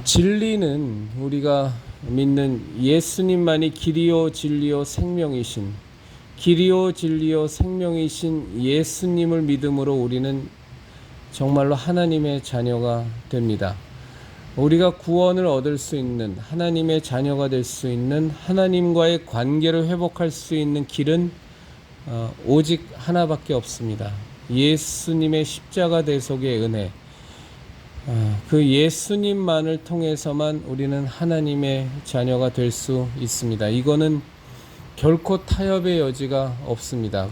진리는 우리가 믿는 예수님만이 길이요 진리요 생명이신, 길이요 진리요 생명이신 예수님을 믿음으로 우리는 정말로 하나님의 자녀가 됩니다. 우리가 구원을 얻을 수 있는, 하나님의 자녀가 될 수 있는, 하나님과의 관계를 회복할 수 있는 길은 오직 하나밖에 없습니다. 예수님의 십자가 대속의 은혜, 그 예수님만을 통해서만 우리는 하나님의 자녀가 될 수 있습니다. 이거는 결코 타협의 여지가 없습니다.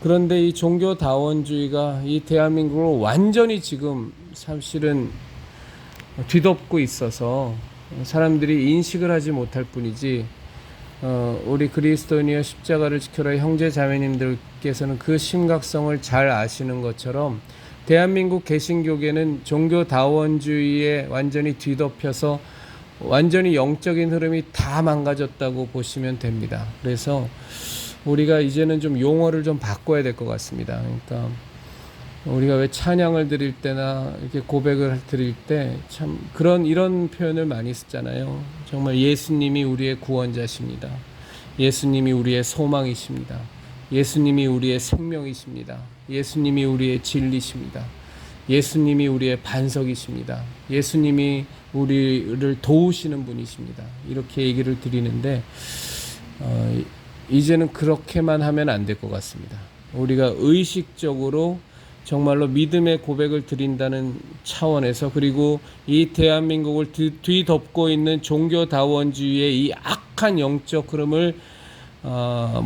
그런데 이 종교다원주의가 이 대한민국을 완전히 지금 사실은 뒤덮고 있어서 사람들이 인식을 하지 못할 뿐이지, 우리 그리스도인이여 십자가를 지켜라 형제 자매님들께서는 그 심각성을 잘 아시는 것처럼 대한민국 개신교계는 종교다원주의에 완전히 뒤덮여서 완전히 영적인 흐름이 다 망가졌다고 보시면 됩니다. 그래서 우리가 이제는 좀 용어를 좀 바꿔야 될 것 같습니다. 그러니까 우리가 왜 찬양을 드릴 때나 이렇게 고백을 드릴 때 참 이런 표현을 많이 쓰잖아요. 정말 예수님이 우리의 구원자십니다. 예수님이 우리의 소망이십니다. 예수님이 우리의 생명이십니다. 예수님이 우리의 진리십니다. 예수님이 우리의 반석이십니다. 예수님이 우리를 도우시는 분이십니다. 이렇게 얘기를 드리는데 이제는 그렇게만 하면 안 될 것 같습니다. 우리가 의식적으로 정말로 믿음의 고백을 드린다는 차원에서, 그리고 이 대한민국을 뒤덮고 있는 종교다원주의의 이 악한 영적 흐름을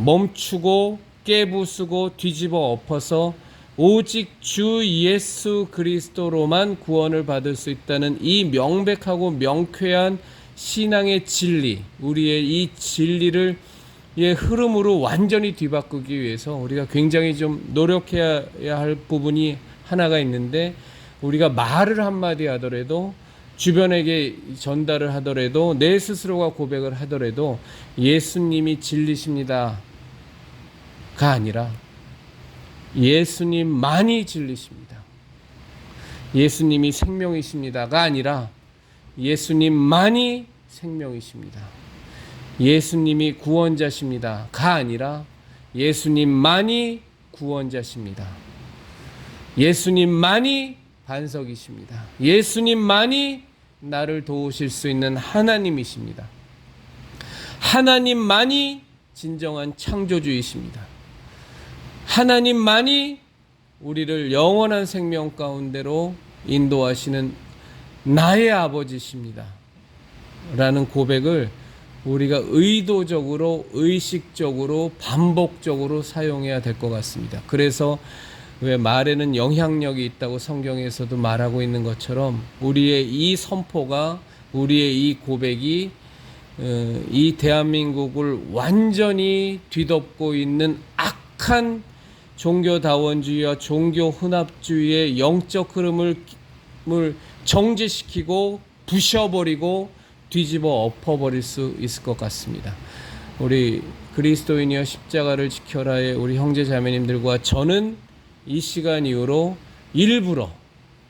멈추고 깨부수고 뒤집어 엎어서 오직 주 예수 그리스도로만 구원을 받을 수 있다는 이 명백하고 명쾌한 신앙의 진리, 우리의 이 진리를 흐름으로 완전히 뒤바꾸기 위해서 우리가 굉장히 좀 노력해야 할 부분이 하나가 있는데, 우리가 말을 한마디 하더라도, 주변에게 전달을 하더라도, 내 스스로가 고백을 하더라도 예수님이 진리십니다가 아니라 예수님만이 진리십니다. 예수님이 생명이십니다가 아니라 예수님만이 생명이십니다. 예수님이 구원자십니다가 아니라 예수님만이 구원자십니다. 예수님만이 반석이십니다. 예수님만이 나를 도우실 수 있는 하나님이십니다. 하나님만이 진정한 창조주이십니다. 하나님만이 우리를 영원한 생명 가운데로 인도하시는 나의 아버지십니다. 라는 고백을 우리가 의도적으로, 의식적으로, 반복적으로 사용해야 될 것 같습니다. 그래서 왜 말에는 영향력이 있다고 성경에서도 말하고 있는 것처럼, 우리의 이 선포가, 우리의 이 고백이 이 대한민국을 완전히 뒤덮고 있는 악한 종교다원주의와 종교훈합주의의 영적 흐름을 정지시키고 부셔버리고 뒤집어 엎어버릴 수 있을 것 같습니다. 우리 그리스도인이여 십자가를 지켜라의 우리 형제 자매님들과 저는 이 시간 이후로 일부러,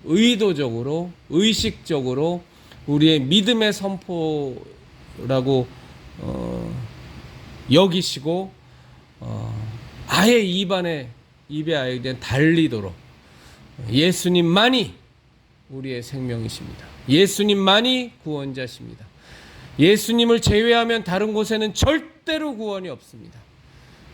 의도적으로, 의식적으로 우리의 믿음의 선포라고 여기시고 아예 입에 아예 그냥 달리도록, 예수님만이 우리의 생명이십니다. 예수님만이 구원자십니다. 예수님을 제외하면 다른 곳에는 절대로 구원이 없습니다.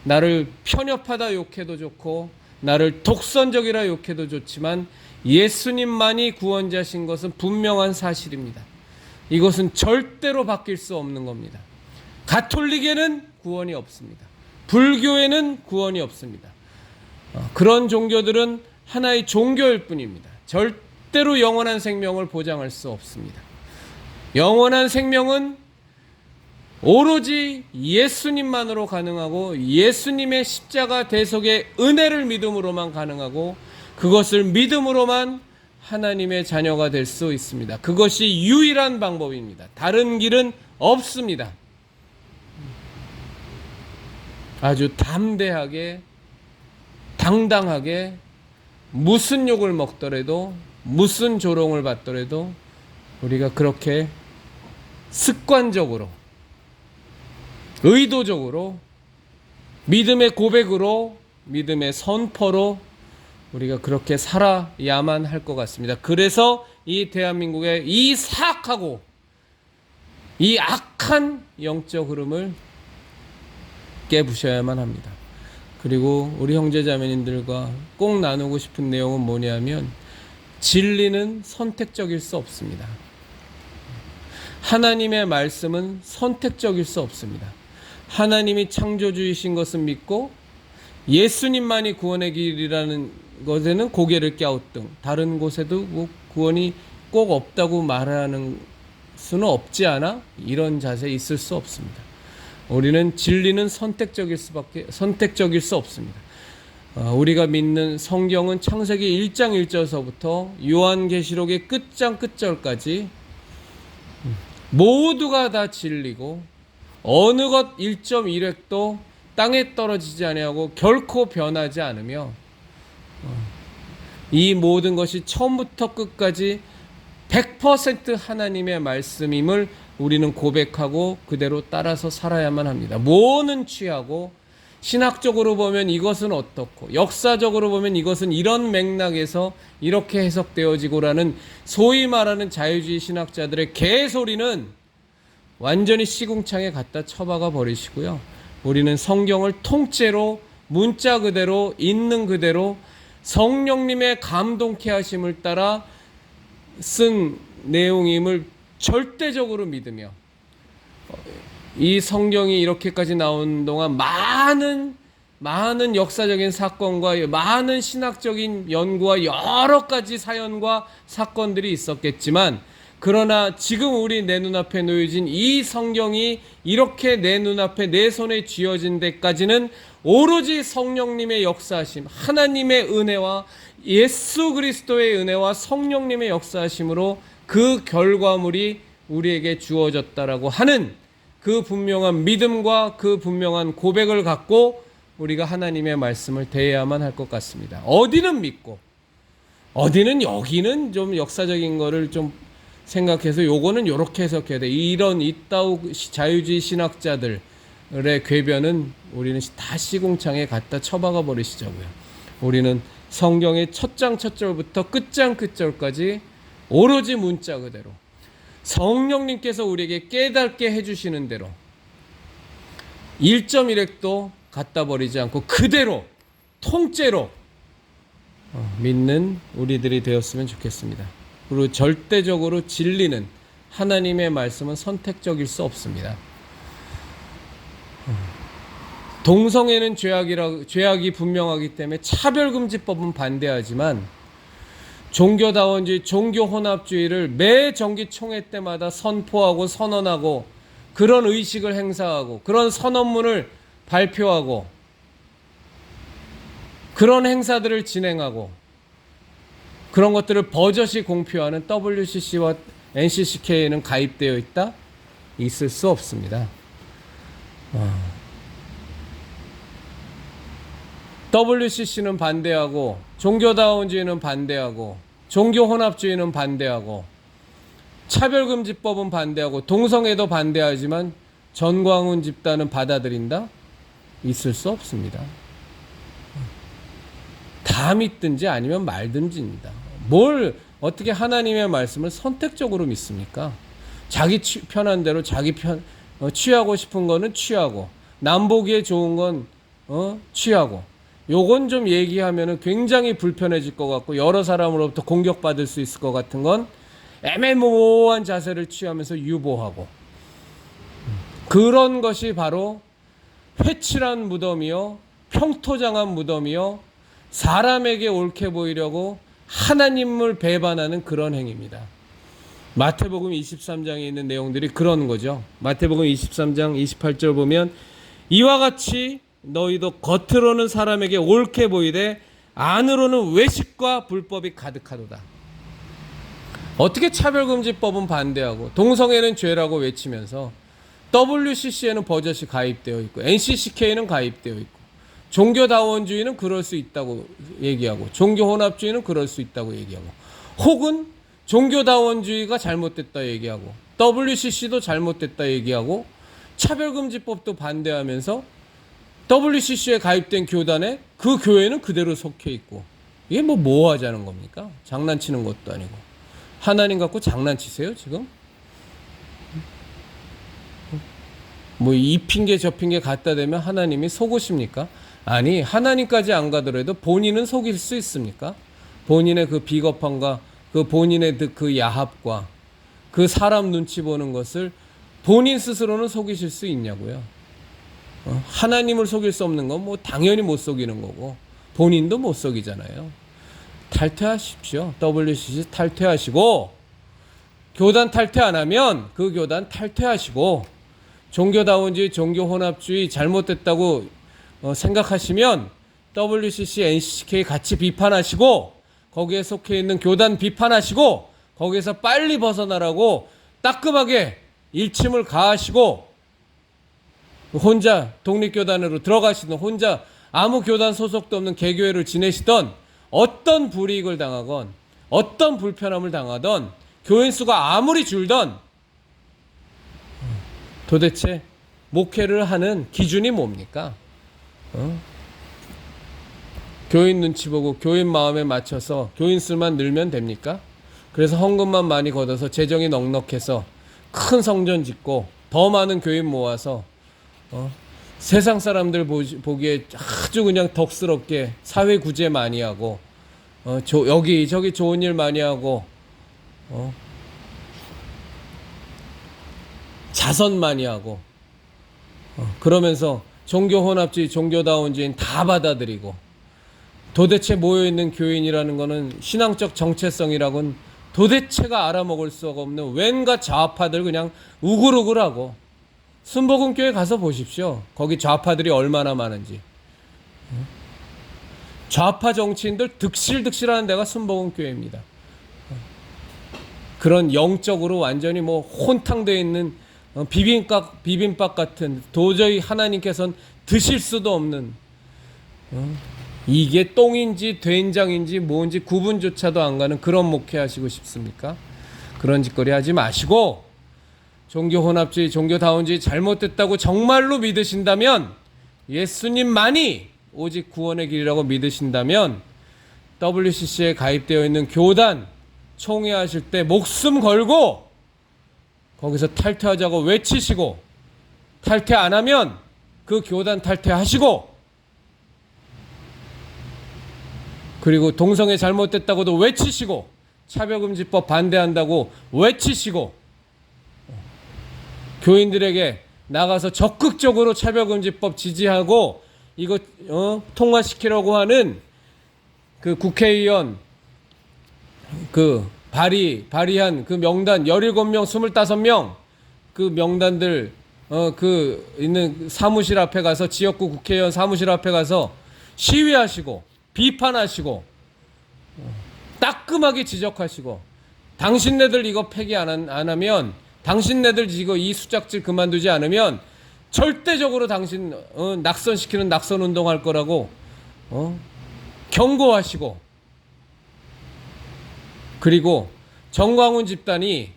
나를 편협하다 욕해도 좋고 나를 독선적이라 욕해도 좋지만 예수님만이 구원자신 것은 분명한 사실입니다. 이것은 절대로 바뀔 수 없는 겁니다. 가톨릭에는 구원이 없습니다. 불교에는 구원이 없습니다. 그런 종교들은 하나의 종교일 뿐입니다. 절대로 영원한 생명을 보장할 수 없습니다. 영원한 생명은 오로지 예수님만으로 가능하고, 예수님의 십자가 대속의 은혜를 믿음으로만 가능하고, 그것을 믿음으로만 하나님의 자녀가 될 수 있습니다. 그것이 유일한 방법입니다. 다른 길은 없습니다. 아주 담대하게, 당당하게, 무슨 욕을 먹더라도, 무슨 조롱을 받더라도 우리가 그렇게 습관적으로, 의도적으로, 믿음의 고백으로, 믿음의 선포로 우리가 그렇게 살아야만 할 것 같습니다. 그래서 이 대한민국의 이 사악하고 이 악한 영적 흐름을 깨부셔야만 합니다. 그리고 우리 형제자매님들과 꼭 나누고 싶은 내용은 뭐냐면, 진리는 선택적일 수 없습니다. 하나님의 말씀은 선택적일 수 없습니다. 하나님이 창조주이신 것은 믿고 예수님만이 구원의 길이라는 것에는 고개를 갸우뚱, 다른 곳에도 뭐 구원이 꼭 없다고 말하는 수는 없지 않아? 이런 자세에 있을 수 없습니다. 우리는 진리는 선택적일 수 없습니다. 우리가 믿는 성경은 창세기 1장 1절서부터 요한계시록의 끝장 끝절까지 모두가 다 진리고 어느 것 1.1획도 땅에 떨어지지 아니하고 결코 변하지 않으며, 이 모든 것이 처음부터 끝까지 100% 하나님의 말씀임을 우리는 고백하고 그대로 따라서 살아야만 합니다. 뭐는 취하고, 신학적으로 보면 이것은 어떻고, 역사적으로 보면 이것은 이런 맥락에서 이렇게 해석되어지고라는 소위 말하는 자유주의 신학자들의 개소리는 완전히 시궁창에 갖다 처박아 버리시고요. 우리는 성경을 통째로 문자 그대로 있는 그대로 성령님의 감동케 하심을 따라 쓴 내용임을 절대적으로 믿으며, 이 성경이 이렇게까지 나온 동안 많은 역사적인 사건과 많은 신학적인 연구와 여러 가지 사연과 사건들이 있었겠지만, 그러나 지금 우리 내 눈앞에 놓여진 이 성경이 이렇게 내 눈앞에 내 손에 쥐어진 데까지는 오로지 성령님의 역사하심, 하나님의 은혜와 예수 그리스도의 은혜와 성령님의 역사하심으로 그 결과물이 우리에게 주어졌다라고 하는 그 분명한 믿음과 그 분명한 고백을 갖고 우리가 하나님의 말씀을 대해야만 할 것 같습니다. 어디는 믿고, 어디는 여기는 좀 역사적인 거를 좀 생각해서 요거는 요렇게 해석해야 돼, 이런 이따우 자유주의 신학자들의 궤변은 우리는 다 시궁창에 갖다 처박아 버리시자고요. 우리는 성경의 첫 장 첫 절부터 끝장 끝절까지 오로지 문자 그대로 성령님께서 우리에게 깨닫게 해주시는 대로 1.1획도 갖다 버리지 않고 그대로 통째로 믿는 우리들이 되었으면 좋겠습니다. 그리고 절대적으로 진리는, 하나님의 말씀은 선택적일 수 없습니다. 동성애는 죄악이 분명하기 때문에 차별금지법은 반대하지만, 종교다원주의, 종교혼합주의를 매 정기총회 때마다 선포하고 선언하고 그런 의식을 행사하고 그런 선언문을 발표하고 그런 행사들을 진행하고 그런 것들을 버젓이 공표하는 WCC와 NCCK에는 가입되어 있다? 있을 수 없습니다. WCC는 반대하고, 종교다원주의는 반대하고, 종교혼합주의는 반대하고, 차별금지법은 반대하고, 동성애도 반대하지만 전광훈 집단은 받아들인다? 있을 수 없습니다. 다 믿든지 아니면 말든지입니다. 뭘 어떻게 하나님의 말씀을 선택적으로 믿습니까? 자기 편한 대로 자기 취하고 싶은 거는 취하고, 남 보기에 좋은 건 취하고, 요건 좀 얘기하면은 굉장히 불편해질 것 같고 여러 사람으로부터 공격받을 수 있을 것 같은 건 애매모호한 자세를 취하면서 유보하고, 그런 것이 바로 회칠한 무덤이요, 평토장한 무덤이요, 사람에게 옳게 보이려고 하나님을 배반하는 그런 행위입니다. 마태복음 23장에 있는 내용들이 그런 거죠. 마태복음 23장 28절 보면, 이와 같이 너희도 겉으로는 사람에게 옳게 보이되 안으로는 외식과 불법이 가득하도다. 어떻게 차별금지법은 반대하고 동성애는 죄라고 외치면서 WCC에는 버젓이 가입되어 있고 NCCK는 가입되어 있고, 종교다원주의는 그럴 수 있다고 얘기하고, 종교혼합주의는 그럴 수 있다고 얘기하고, 혹은 종교다원주의가 잘못됐다 얘기하고 WCC도 잘못됐다 얘기하고 차별금지법도 반대하면서 WCC에 가입된 교단에 그 교회는 그대로 속해 있고 이게 뭐 하자는 겁니까? 장난치는 것도 아니고 하나님 갖고 장난치세요 지금? 뭐 이 핑계 저 핑계 갖다 대면 하나님이 속으십니까? 아니 하나님까지 안 가더라도 본인은 속일 수 있습니까? 본인의 그 비겁함과 그 본인의 그 야합과 그 사람 눈치 보는 것을 본인 스스로는 속이실 수 있냐고요. 하나님을 속일 수 없는 건 뭐 당연히 못 속이는 거고 본인도 못 속이잖아요. 탈퇴하십시오. WCC 탈퇴하시고 교단 탈퇴 안 하면 그 교단 탈퇴하시고 종교다원주의 종교혼합주의 잘못됐다고 생각하시면 WCC, NCK 같이 비판하시고 거기에 속해 있는 교단 비판하시고 거기에서 빨리 벗어나라고 따끔하게 일침을 가하시고 혼자 독립교단으로 들어가시든 혼자 아무 교단 소속도 없는 개교회를 지내시던 어떤 불이익을 당하건 어떤 불편함을 당하던 교인 수가 아무리 줄던 도대체 목회를 하는 기준이 뭡니까? 교인 눈치 보고 교인 마음에 맞춰서 교인 수만 늘면 됩니까? 그래서 헌금만 많이 걷어서 재정이 넉넉해서 큰 성전 짓고 더 많은 교인 모아서 세상 사람들 보기에 아주 그냥 덕스럽게 사회 구제 많이 하고 여기 저기 좋은 일 많이 하고 자선 많이 하고 그러면서 종교혼합주의 종교다원주의는 다 받아들이고 도대체 모여있는 교인이라는 것은 신앙적 정체성이라고는 도대체가 알아먹을 수가 없는 웬가 좌파들 그냥 우글우글하고 순복음교회 가서 보십시오. 거기 좌파들이 얼마나 많은지. 좌파 정치인들 득실득실하는 데가 순복음교회입니다. 그런 영적으로 완전히 뭐 혼탕되어 있는 비빔밥 같은 도저히 하나님께서는 드실 수도 없는 이게 똥인지 된장인지 뭔지 구분조차도 안 가는 그런 목회하시고 싶습니까? 그런 짓거리 하지 마시고 종교혼합주의 종교다원주의 잘못됐다고 정말로 믿으신다면 예수님만이 오직 구원의 길이라고 믿으신다면 WCC에 가입되어 있는 교단 총회하실 때 목숨 걸고 거기서 탈퇴하자고 외치시고 탈퇴 안 하면 그 교단 탈퇴하시고 그리고 동성애 잘못됐다고도 외치시고 차별금지법 반대한다고 외치시고 교인들에게 나가서 적극적으로 차별금지법 지지하고 이거 통과시키려고 하는 그 국회의원 발의한 그 명단 17명, 25명 그 명단들 그 있는 사무실 앞에 가서 지역구 국회의원 사무실 앞에 가서 시위하시고 비판하시고 따끔하게 지적하시고 당신네들 이거 폐기 안 하면 당신네들 이거 이 수작질 그만두지 않으면 절대적으로 당신 낙선시키는 낙선운동할 거라고 경고하시고 그리고 정광훈 집단이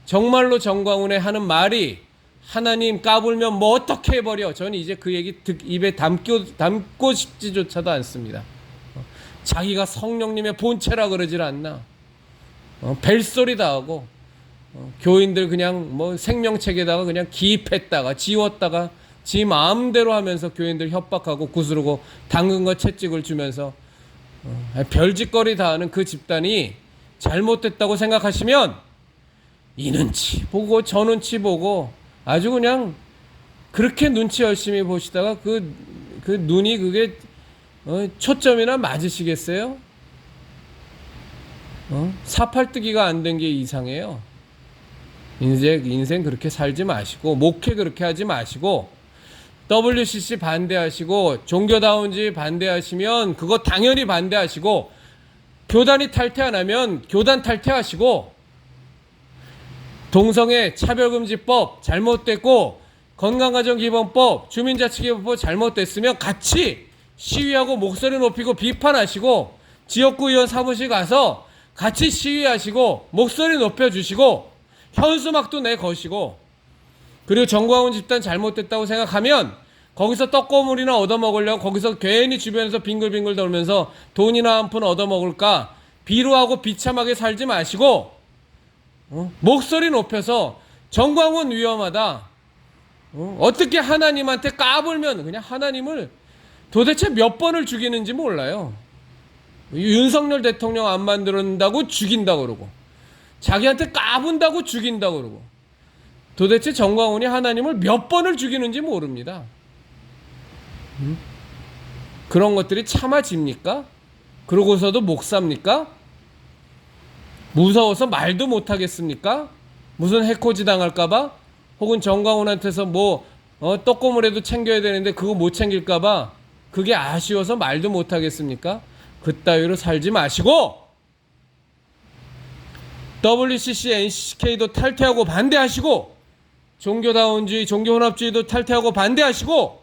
정말로 정광훈의 하는 말이 하나님 까불면 뭐 어떻게 해버려 저는 이제 그 얘기 입에 담고 싶지조차도 않습니다. 자기가 성령님의 본체라 그러질 않나 벨소리 다 하고 교인들 그냥 뭐 생명책에다가 그냥 기입했다가 지웠다가 지 마음대로 하면서 교인들 협박하고 구스르고 당근과 채찍을 주면서 별짓거리 다 하는 그 집단이 잘못됐다고 생각하시면 이 눈치 보고 저 눈치 보고 아주 그냥 그렇게 눈치 열심히 보시다가 그 눈이 그게 초점이나 맞으시겠어요? 사팔뜨기가 안 된 게 이상해요. 인생 그렇게 살지 마시고 목회 그렇게 하지 마시고 WCC 반대하시고 종교다운지 반대하시면 그거 당연히 반대하시고 교단이 탈퇴 안 하면 교단 탈퇴하시고 동성애 차별금지법 잘못됐고 건강가정기본법 주민자치기본법 잘못됐으면 같이 시위하고 목소리 높이고 비판하시고 지역구 의원 사무실 가서 같이 시위하시고 목소리 높여주시고 현수막도 내거시고, 그리고 정광훈 집단 잘못됐다고 생각하면 거기서 떡고물이나 얻어먹으려고 거기서 괜히 주변에서 빙글빙글 돌면서 돈이나 한 푼 얻어먹을까 비루하고 비참하게 살지 마시고 목소리 높여서 정광훈 위험하다. 어떻게 하나님한테 까불면 그냥 하나님을 도대체 몇 번을 죽이는지 몰라요. 윤석열 대통령 안 만들었다고 죽인다 그러고, 자기한테 까분다고 죽인다 그러고, 도대체 정광훈이 하나님을 몇 번을 죽이는지 모릅니다. 그런 것들이 참아집니까? 그러고서도 목삽니까? 무서워서 말도 못하겠습니까? 무슨 해코지 당할까봐? 혹은 정광훈한테서 떡고물에도 챙겨야 되는데 그거 못 챙길까봐 그게 아쉬워서 말도 못하겠습니까? 그따위로 살지 마시고 WCC, NCK도 탈퇴하고 반대하시고, 종교다운주의, 종교혼합주의도 탈퇴하고 반대하시고,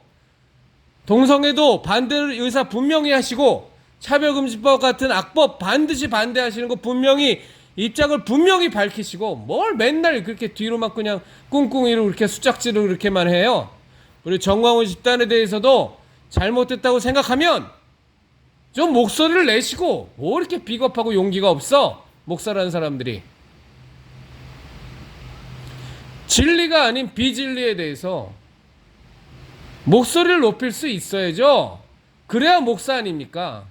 동성애도 반대 의사 분명히 하시고, 차별금지법 같은 악법 반드시 반대하시는 거 분명히 입장을 분명히 밝히시고, 뭘 맨날 그렇게 뒤로만 그냥 꿍꿍이로 그렇게 수작질을 그렇게만 해요. 우리 정광훈 집단에 대해서도 잘못됐다고 생각하면 좀 목소리를 내시고, 뭐 이렇게 비겁하고 용기가 없어 목사라는 사람들이. 진리가 아닌 비진리에 대해서 목소리를 높일 수 있어야죠. 그래야 목사 아닙니까?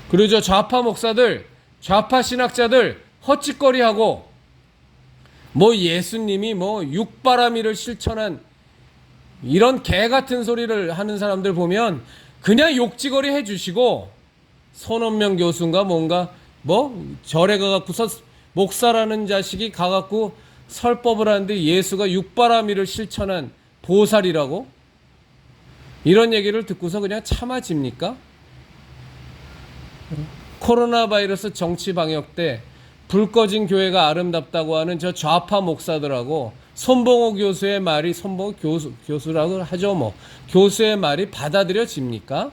그리고 저 좌파 목사들, 좌파 신학자들 헛짓거리하고 예수님이 육바라미를 실천한 이런 개 같은 소리를 하는 사람들 보면 그냥 욕지거리 해주시고, 손원명 교수인가 절에 가갖고서 목사라는 자식이 가갖고 설법을 하는데 예수가 육바라미를 실천한 보살이라고? 이런 얘기를 듣고서 그냥 참아집니까? 코로나 바이러스 정치 방역 때 불 꺼진 교회가 아름답다고 하는 저 좌파 목사들하고 손봉호 교수의 말이, 손봉호 교수라고 하죠, 교수의 말이 받아들여집니까?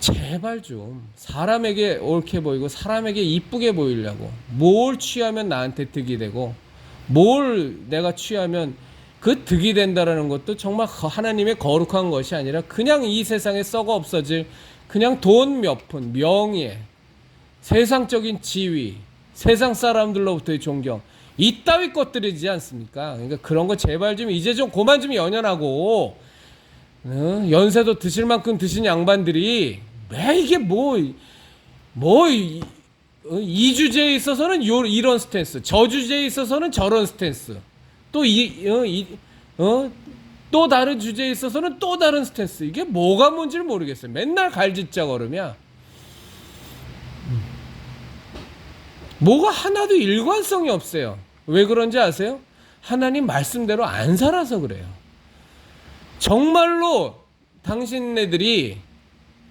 제발 좀 사람에게 옳게 보이고 사람에게 이쁘게 보이려고 뭘 취하면 나한테 득이 되고 뭘 내가 취하면 그 득이 된다라는 것도 정말 하나님의 거룩한 것이 아니라 그냥 이 세상에 썩어 없어질 그냥 돈 몇 푼, 명예, 세상적인 지위, 세상 사람들로부터의 존경, 이따위 것들이지 않습니까? 그러니까 그런 거 제발 좀 이제 좀 그만 좀 연연하고, 연세도 드실 만큼 드신 양반들이 왜 이게 이 주제에 있어서는 이런 스탠스, 저 주제에 있어서는 저런 스탠스, 또 다른 주제에 있어서는 또 다른 스탠스, 이게 뭐가 뭔지를 모르겠어요. 맨날 갈짓자 걸으면 뭐가 하나도 일관성이 없어요. 왜 그런지 아세요? 하나님 말씀대로 안 살아서 그래요. 정말로 당신네들이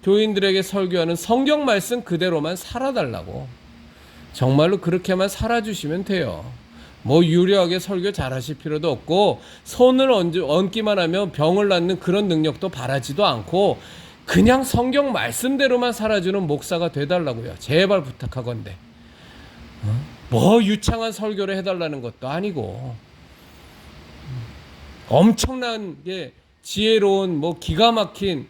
교인들에게 설교하는 성경 말씀 그대로만 살아달라고, 정말로 그렇게만 살아주시면 돼요. 유려하게 설교 잘하실 필요도 없고 손을 얹기만 하면 병을 낫는 그런 능력도 바라지도 않고 그냥 성경 말씀대로만 살아주는 목사가 돼달라고요. 제발 부탁하건대. 유창한 설교를 해달라는 것도 아니고, 엄청나게 지혜로운 기가 막힌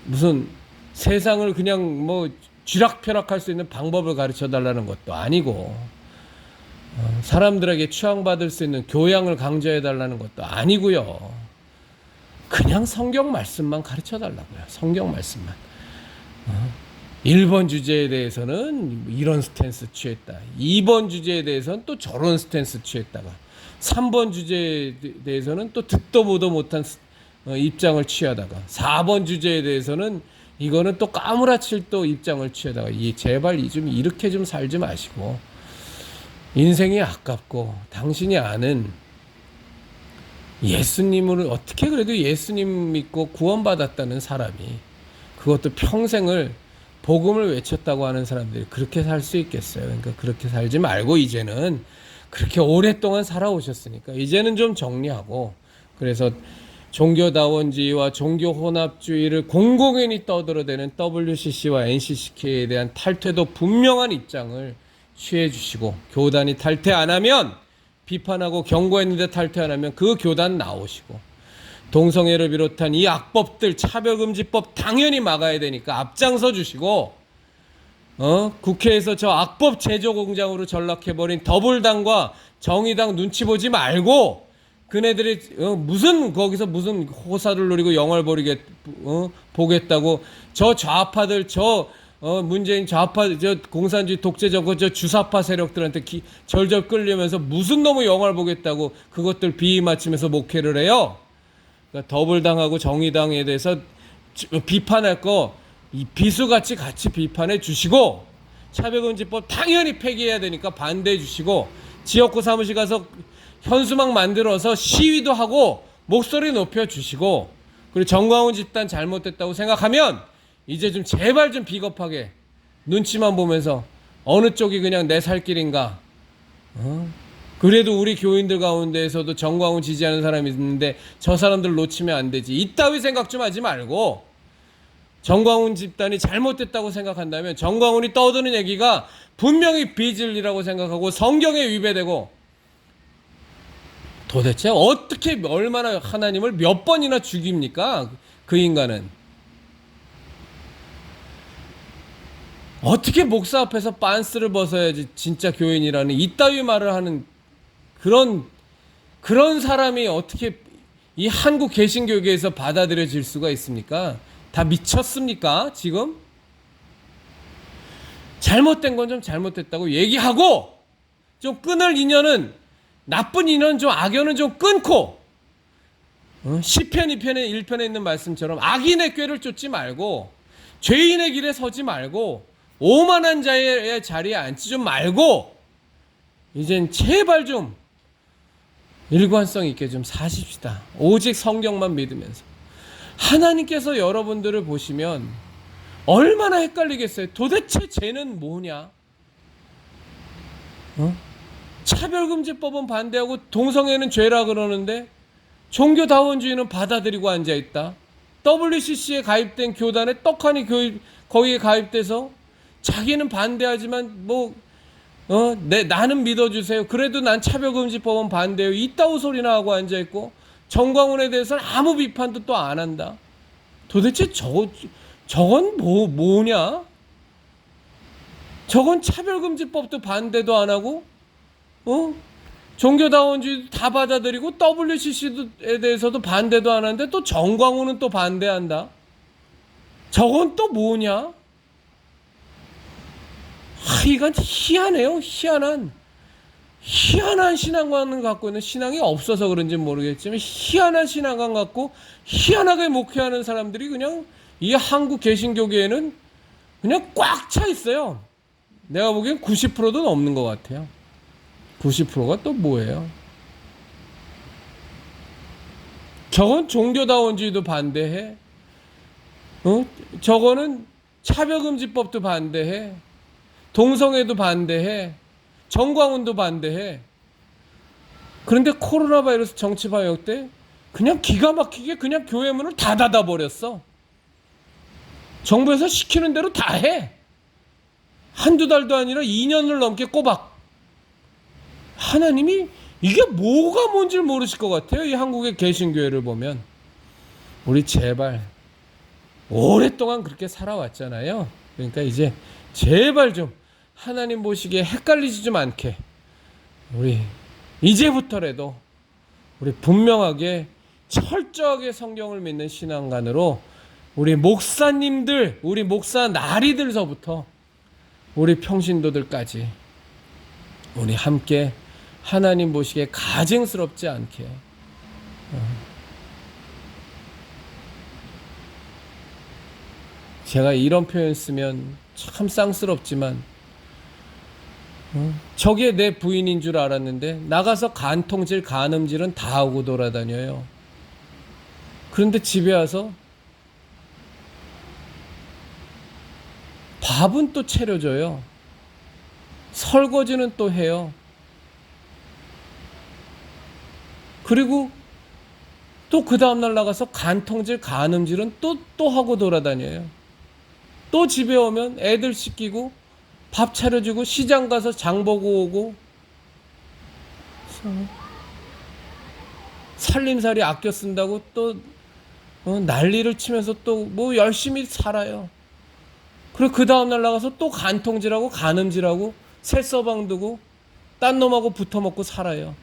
무슨 세상을 그냥 쥐락펴락할 수 있는 방법을 가르쳐 달라는 것도 아니고, 사람들에게 추앙받을 수 있는 교양을 강조해 달라는 것도 아니고요. 그냥 성경 말씀만 가르쳐 달라고요. 성경 말씀만. 1번 주제에 대해서는 이런 스탠스 취했다, 2번 주제에 대해서는 또 저런 스탠스 취했다가 3번 주제에 대해서는 또 듣도 보도 못한 입장을 취하다가 4번 주제에 대해서는 이거는 또 까무라칠 또 입장을 취하다가, 제발 좀 이렇게 좀 살지 마시고, 인생이 아깝고 당신이 아는 예수님을 어떻게 그래도 예수님 믿고 구원받았다는 사람이, 그것도 평생을 복음을 외쳤다고 하는 사람들이 그렇게 살 수 있겠어요? 그러니까 그렇게 살지 말고 이제는 그렇게 오랫동안 살아오셨으니까 이제는 좀 정리하고, 그래서 종교다원주의와 종교혼합주의를 공공연히 떠들어대는 WCC와 NCCK에 대한 탈퇴도 분명한 입장을 취해 주시고, 교단이 탈퇴 안 하면, 비판하고 경고했는데 탈퇴 안 하면 그 교단 나오시고, 동성애를 비롯한 이 악법들, 차별금지법 당연히 막아야 되니까 앞장서 주시고, 국회에서 저 악법 제조공장으로 전락해버린 더불당과 정의당 눈치 보지 말고, 그네들이 무슨 거기서 무슨 호사를 누리고 영화를 보겠다고, 저 좌파들, 문재인 좌파, 저 공산주의 독재적 저 주사파 세력들한테 절절 끌리면서 무슨 놈의 영화를 보겠다고 그것들 비위 맞추면서 목회를 해요. 그러니까 더불당하고 정의당에 대해서 비판할 거 이 비수같이 같이 비판해 주시고, 차별금지법 당연히 폐기해야 되니까 반대해 주시고, 지역구 사무실 가서 현수막 만들어서 시위도 하고 목소리 높여 주시고, 그리고 정광훈 집단 잘못됐다고 생각하면 이제 좀 제발 좀 비겁하게 눈치만 보면서 어느 쪽이 그냥 내 살 길인가, 그래도 우리 교인들 가운데에서도 정광훈 지지하는 사람이 있는데 저 사람들 놓치면 안 되지, 이따위 생각 좀 하지 말고, 정광훈 집단이 잘못됐다고 생각한다면 정광훈이 떠드는 얘기가 분명히 비진리라고 생각하고 성경에 위배되고, 도대체 어떻게 얼마나 하나님을 몇 번이나 죽입니까? 그 인간은 어떻게 목사 앞에서 빤스를 벗어야지 진짜 교인이라는 이따위 말을 하는 그런 사람이 어떻게 이 한국 개신교계에서 받아들여질 수가 있습니까? 다 미쳤습니까? 지금 잘못된 건 좀 잘못됐다고 얘기하고, 좀 끊을 인연은, 나쁜 인연, 좀 악연은 좀 끊고, 시편 2편에 1편에 있는 말씀처럼 악인의 꾀를 쫓지 말고, 죄인의 길에 서지 말고, 오만한 자의 자리에 앉지 좀 말고, 이젠 제발 좀 일관성 있게 좀 사십시다. 오직 성경만 믿으면서. 하나님께서 여러분들을 보시면 얼마나 헷갈리겠어요. 도대체 죄는 뭐냐? 차별금지법은 반대하고 동성애는 죄라 그러는데 종교다원주의는 받아들이고 앉아있다. WCC에 가입된 교단에 떡하니 거기에 가입돼서 자기는 반대하지만 나는 믿어주세요. 그래도 난 차별금지법은 반대해요. 이따오 소리나 하고 앉아있고, 정광훈에 대해서는 아무 비판도 또 안 한다. 도대체 저건 뭐냐? 저건 차별금지법도 반대도 안 하고, 종교다원주의도 다 받아들이고, WCC에 대해서도 반대도 안 하는데 또 정광훈은 또 반대한다. 저건 또 뭐냐? 이건 희한해요. 희한한 신앙관을 갖고 있는, 신앙이 없어서 그런지 모르겠지만 희한한 신앙관 갖고 희한하게 목회하는 사람들이 그냥 이 한국 개신교계에는 그냥 꽉 차 있어요. 내가 보기엔 90%도 넘는 것 같아요. 90%가 또 뭐예요? 저건 종교다원주의도 반대해. 저거는 차별금지법도 반대해. 동성애도 반대해. 정광훈도 반대해. 그런데 코로나 바이러스 정치 방역 때 그냥 기가 막히게 그냥 교회 문을 다 닫아버렸어. 정부에서 시키는 대로 다 해. 한두 달도 아니라 2년을 넘게 꼬박. 하나님이 이게 뭐가 뭔지 모르실 것 같아요. 이 한국의 개신교회를 보면. 우리 제발 오랫동안 그렇게 살아왔잖아요. 그러니까 이제 제발 좀 하나님 보시기에 헷갈리지 좀 않게, 우리 이제부터라도 우리 분명하게 철저하게 성경을 믿는 신앙관으로 우리 목사님들, 우리 목사 나리들서부터 우리 평신도들까지 우리 함께 하나님 보시기에 가증스럽지 않게, 제가 이런 표현 쓰면 참 쌍스럽지만 저게 내 부인인 줄 알았는데 나가서 간통질, 간음질은 다 하고 돌아다녀요. 그런데 집에 와서 밥은 또 차려줘요. 설거지는 또 해요. 그리고 또 그 다음날 나가서 간통질, 간음질은 또 하고 돌아다녀요. 또 집에 오면 애들 씻기고 밥 차려주고 시장 가서 장 보고 오고 살림살이 아껴 쓴다고 또 난리를 치면서 또 뭐 열심히 살아요. 그리고 그 다음날 나가서 또 간통질하고 간음질하고 새서방 두고 딴 놈하고 붙어먹고 살아요.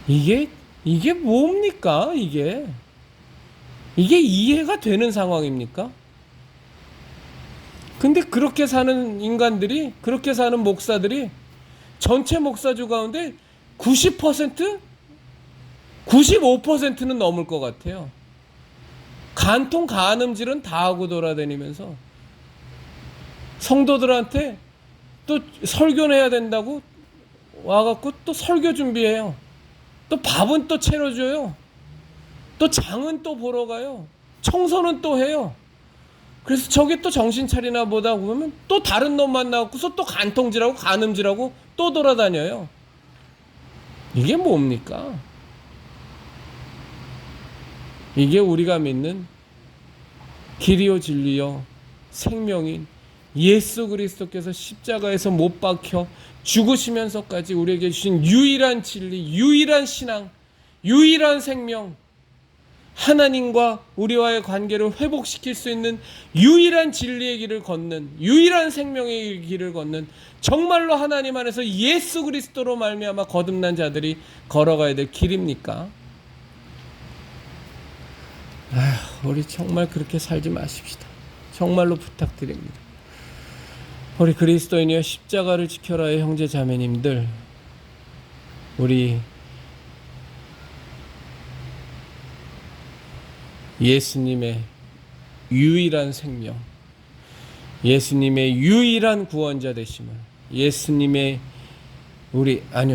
이게 뭡니까? 이게 이해가 되는 상황입니까? 근데 그렇게 사는 인간들이, 그렇게 사는 목사들이 전체 목사주 가운데 90%? 95%는 넘을 것 같아요. 간통 간음질은 다 하고 돌아다니면서 성도들한테 또 설교는 해야 된다고 와갖고 또 설교 준비해요. 또 밥은 또 차려줘요. 또 장은 또 보러 가요. 청소는 또 해요. 그래서 저게 또 정신 차리나 보다 보면 또 다른 놈 만나갖고서 또 간통질하고 간음질하고 또 돌아다녀요. 이게 뭡니까? 이게 우리가 믿는 길이요 진리요 생명인 예수 그리스도께서 십자가에서 못 박혀 죽으시면서까지 우리에게 주신 유일한 진리, 유일한 신앙, 유일한 생명, 하나님과 우리와의 관계를 회복시킬 수 있는 유일한 진리의 길을 걷는, 유일한 생명의 길을 걷는, 정말로 하나님 안에서 예수 그리스도로 말미암아 거듭난 자들이 걸어가야 될 길입니까? 우리 정말 그렇게 살지 마십시다. 정말로 부탁드립니다. 우리 그리스도인이여 십자가를 지켜라의 형제 자매님들, 우리 예수님의 유일한 생명, 예수님의 유일한 구원자 되심을, 예수님의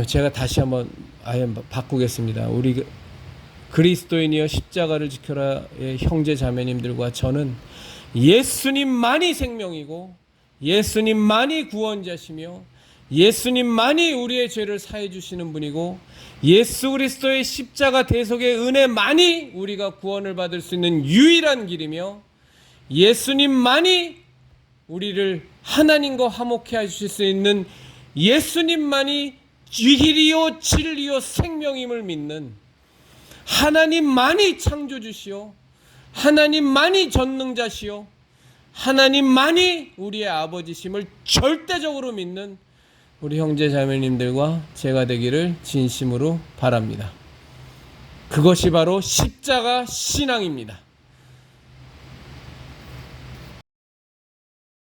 제가 다시 한번 아예 바꾸겠습니다. 우리 그리스도인이여 십자가를 지켜라의 형제 자매님들과 저는 예수님만이 생명이고 예수님만이 구원자시며 예수님만이 우리의 죄를 사해 주시는 분이고 예수 그리스도의 십자가 대속의 은혜만이 우리가 구원을 받을 수 있는 유일한 길이며 예수님만이 우리를 하나님과 화목해 하실 수 있는 예수님만이 길이요 진리요 생명임을 믿는 하나님만이 창조주시오 하나님만이 전능자시오 하나님만이 우리의 아버지심을 절대적으로 믿는 우리 형제 자매님들과 제가 되기를 진심으로 바랍니다. 그것이 바로 십자가 신앙입니다.